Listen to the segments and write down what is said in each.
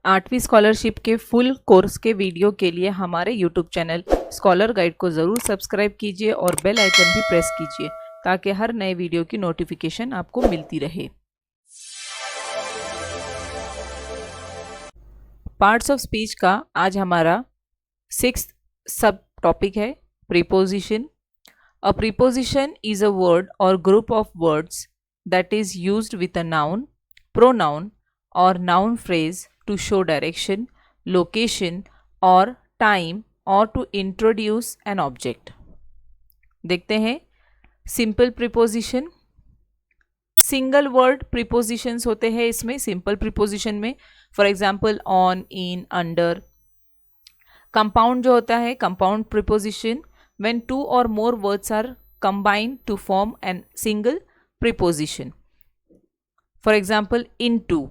8वीं स्कॉलरशिप के full course के वीडियो के लिए हमारे यूट्यूब चैनल स्कॉलर गाइड को ज़रूर सब्सक्राइब कीजिए और बेल आइकन भी प्रेस कीजिए ताकि हर नए वीडियो की नोटिफिकेशन आपको मिलती रहे। पार्ट्स ऑफ स्पीच का आज हमारा 6th सब टॉपिक है preposition. A preposition is a word or group of words that is used with a noun, pronoun or noun phrase to show direction, location or time or to introduce an object। देखते हैं simple preposition. Single word prepositions होते हैं इसमें, simple preposition में for example on, in, under. Compound जो होता है compound preposition when two or more words are combined to form an single preposition. For example in to,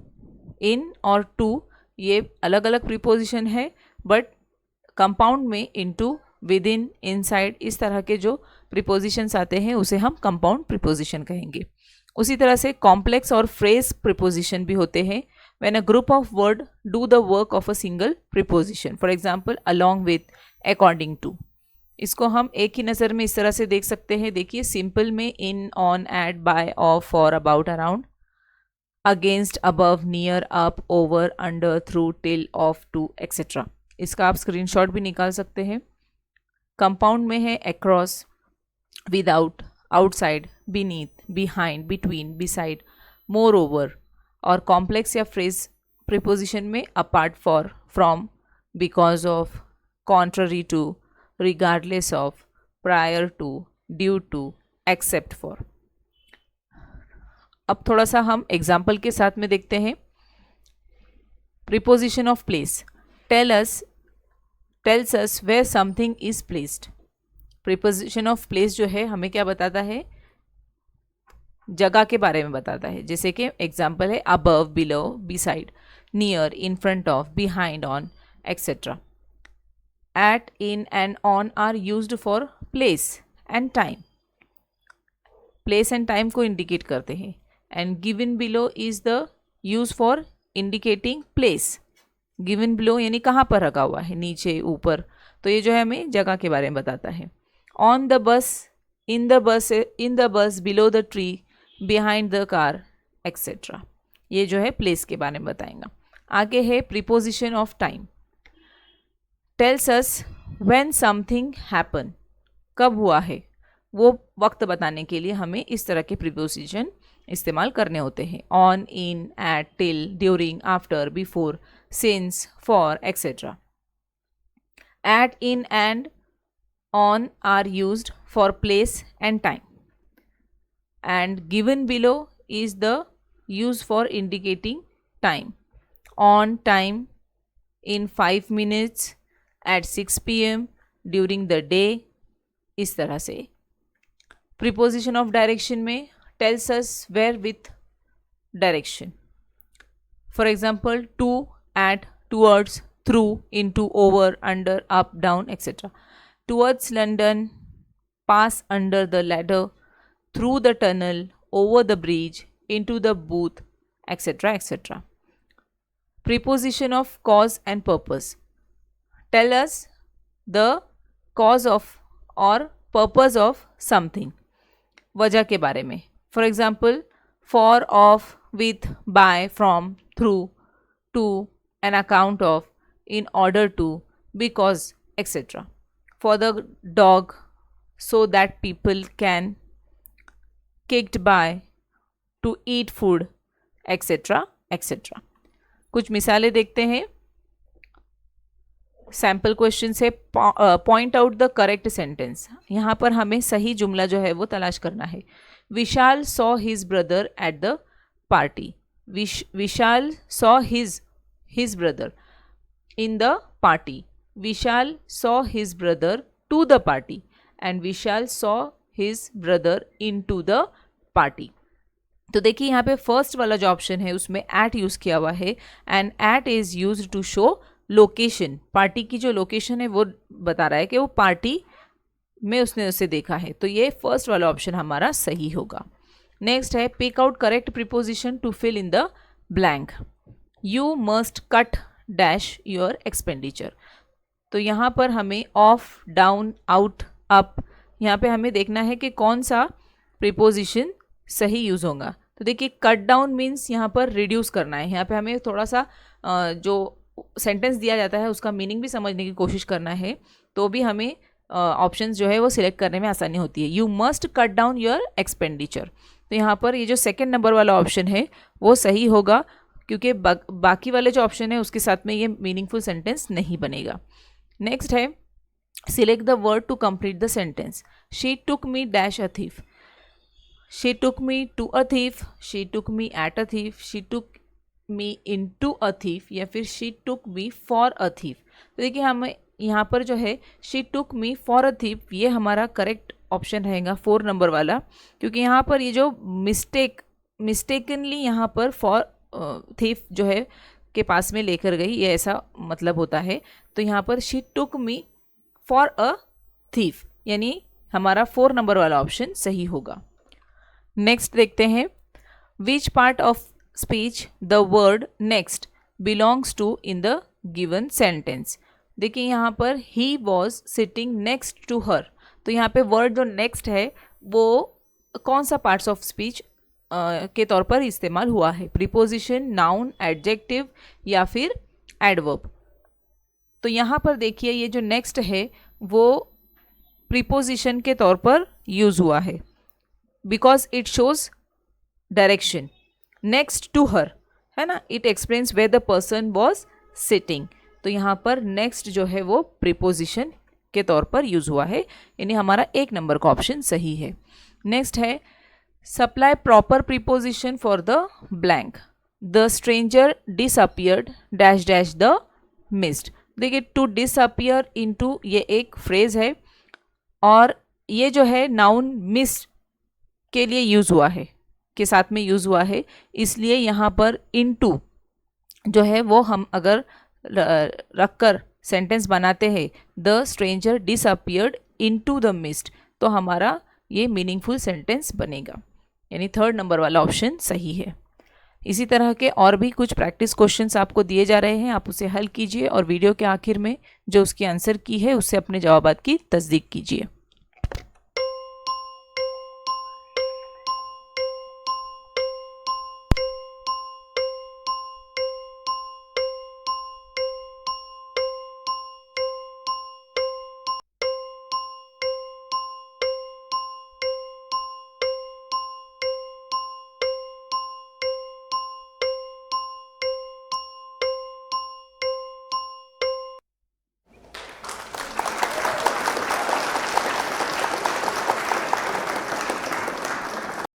in और to ये अलग अलग प्रीपोजिशन है, बट कंपाउंड में इनटू, विद इन, इनसाइड इस तरह के जो प्रीपोजिशंस आते हैं उसे हम कंपाउंड प्रीपोजिशन कहेंगे। उसी तरह से कॉम्प्लेक्स और फ्रेज प्रीपोजिशन भी होते हैं when a group of word do the work of a single preposition. For example along with, according to. इसको हम एक ही नज़र में इस तरह से देख सकते हैं। देखिए सिंपल में in, on, at, by, of, for, about, around, against, above, near, up, over, under, through, till, of, to, etcetera. इसका आप स्क्रीनशॉट भी निकाल सकते हैं। कंपाउंड में है across, without, outside, beneath, behind, between, beside, more over. और कॉम्प्लेक्स या फ्रेज प्रीपोजिशन में apart for, from, because of, contrary to, regardless of, prior to, due to, except for. अब थोड़ा सा हम एग्जाम्पल के साथ में देखते हैं। Preposition of place tells us where something is placed. Preposition of place जो है हमें क्या बताता है, जगह के बारे में बताता है। जैसे कि एग्जाम्पल है above, below, beside, near, in front of, behind, on, etcetera. At, in and on are used for place and time. Place and time को इंडिकेट करते हैं। And given below is the use for indicating place. Given below यानी कहाँ पर रखा हुआ है, नीचे, ऊपर। तो ये जो है हमें जगह के बारे में बताता है। On the bus, in the bus, below the tree, behind the car, etcetera. ये जो है प्लेस के बारे में बताएगा। आगे है preposition of time. Tells us when something happen, कब हुआ है, वो वक्त बताने के लिए हमें इस तरह के प्रीपोजिशन इस्तेमाल करने होते हैं। On, in, at, till, during, after, before, since, for, etcetera. At, in and on are used for place and time. And given below is the use for indicating time. On time, in 5 minutes, at 6 PM, during the day, इस तरह से। Preposition of direction में tells us where with direction. For example, to, at, towards, through, into, over, under, up, down, etc. Towards London, pass under the ladder, through the tunnel, over the bridge, into the booth, etc. etc. Preposition of cause and purpose. Tell us the cause of or purpose of something. वजह के बारे में। For example for, of, with, by, from, through, to, an account of, in order to, because, etcetera. For the dog, so that people can, kicked by, to eat food, etcetera etcetera. कुछ मिसालें देखते हैं। Sample question से point out the correct sentence. यहाँ पर हमें सही जुमला जो है वो तलाश करना है। Vishal saw his brother at the party. Vishal saw his brother in the party. Vishal saw his brother to the party and Vishal saw his brother into the party. तो देखिए यहाँ पे फर्स्ट वाला जो ऑप्शन है उसमें एट यूज़ किया हुआ है and at is used to show location. Party की जो लोकेशन है वो बता रहा है कि वो पार्टी में उसने उसे देखा है। तो ये फर्स्ट वाला ऑप्शन हमारा सही होगा। नेक्स्ट है pick out correct preposition to fill in the blank. You must cut dash your expenditure. तो यहाँ पर हमें ऑफ, डाउन, आउट, अप, यहाँ पे हमें देखना है कि कौन सा प्रीपोजिशन सही यूज़ होगा। तो देखिए कट डाउन मीन्स यहाँ पर रिड्यूस करना है। यहाँ पे हमें थोड़ा सा जो सेंटेंस दिया जाता है उसका मीनिंग भी समझने की कोशिश करना है, तो भी हमें ऑप्शंस जो है वो सिलेक्ट करने में आसानी होती है। You must cut down your expenditure. तो यहाँ पर ये जो सेकेंड नंबर वाला ऑप्शन है वो सही होगा, क्योंकि बाकी वाले जो ऑप्शन है उसके साथ में ये मीनिंगफुल सेंटेंस नहीं बनेगा। नेक्स्ट है select the word to complete the sentence. She took me dash a thief. She took me to a thief, she took me at a thief, she took me in to a thief, या फिर she took me for a thief. तो देखिए हमें यहाँ पर जो है she took me for a thief, ये हमारा करेक्ट ऑप्शन रहेगा 4 नंबर वाला, क्योंकि यहाँ पर ये जो मिस्टेकनली यहाँ पर फॉर थीफ जो है के पास में लेकर गई, ये ऐसा मतलब होता है। तो यहाँ पर she took me for a thief, यानी हमारा 4 नंबर वाला ऑप्शन सही होगा। नेक्स्ट देखते हैं, which part of speech the word next belongs to in the given sentence. देखिए यहाँ पर he was sitting next to her, तो यहाँ पे वर्ड जो नेक्स्ट है वो कौन सा पार्ट्स ऑफ स्पीच के तौर पर इस्तेमाल हुआ है, प्रीपोजिशन, नाउन, एडजेक्टिव या फिर एडवर्ब। तो यहाँ पर देखिए ये जो नेक्स्ट है वो प्रीपोजिशन के तौर पर यूज़ हुआ है, because it shows direction next to her, है ना, it explains where the person was sitting. तो यहाँ पर नेक्स्ट जो है वो प्रीपोजिशन के तौर पर यूज़ हुआ है, यानी हमारा 1 नंबर का ऑप्शन सही है। नेक्स्ट है supply proper preposition for the blank. The stranger disappeared dash dash the missed. देखिए टू डिसअपियर इनटू ये एक फ्रेज है, और ये जो है नाउन मिस्ड के लिए यूज़ हुआ है, के साथ में यूज़ हुआ है, इसलिए यहाँ पर इनटू जो है वो हम अगर रखकर सेंटेंस बनाते हैं the stranger disappeared into the mist, तो हमारा ये मीनिंगफुल सेंटेंस बनेगा, यानी 3rd नंबर वाला ऑप्शन सही है। इसी तरह के और भी कुछ प्रैक्टिस क्वेश्चंस आपको दिए जा रहे हैं, आप उसे हल कीजिए और वीडियो के आखिर में जो उसकी आंसर की है उससे अपने जवाबात की तस्दीक कीजिए।